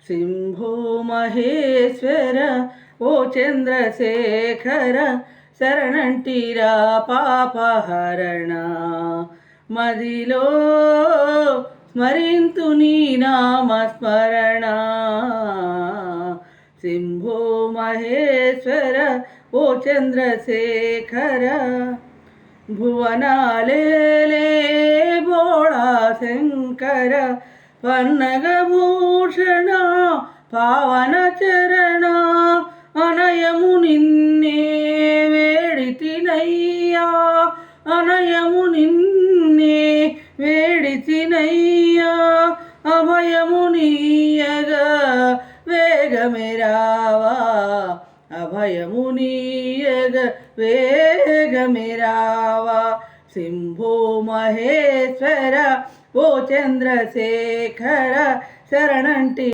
శంభో మహేశ్వర ఓ చంద్రశేఖర శరణంటిరా పాపహరణ మదిలో స్మరింతు నీ నామస్మరణ శంభో మహేశ్వర ఓ చంద్రశేఖర భువనాలేలే భోళా శంకర పన్నగభూషణ పావన చరణ అనయము నిన్నే వేడితినయ్యా అనయము నిన్నే వేడితినయ్యా అభయము నీయగా వేగమే రావా అభయము నీయగ వేగమే రావా శంభో మహేశ్వర ఓ చంద్రశేఖర శరణంటి